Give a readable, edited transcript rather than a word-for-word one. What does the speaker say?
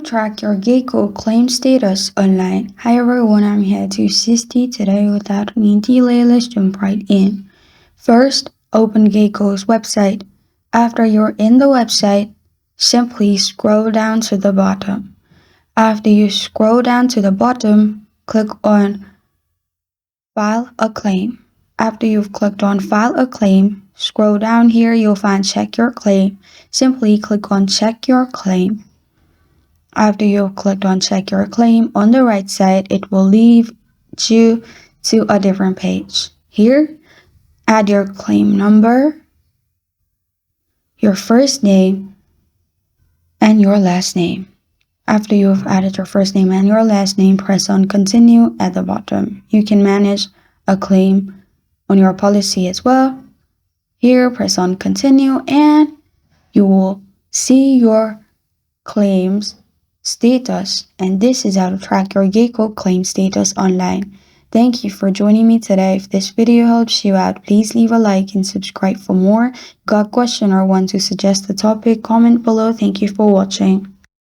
to track your Geico claim status online. Hi everyone, I'm here to assist you today. Without any delay, let's jump right in. First, open Geico's website. After you're in the website, simply scroll down to the bottom. After you scroll down to the bottom, click on File a Claim. After you've clicked on File a Claim, scroll down here, you'll find Check Your Claim. Simply click on Check Your Claim. After you've clicked on Check Your Claim, on the right side, it will lead you to a different page. Here, add your claim number, your first name, and your last name. After you've added your first name and your last name, press on Continue at the bottom. You can manage a claim on your policy as well. Here, press on Continue and you will see your claims status, and this is how to track your Geico claim status online. Thank you for joining me today. If this video helps you out, please leave a like and subscribe for more. Got a question or want to suggest a topic? Comment below. Thank you for watching.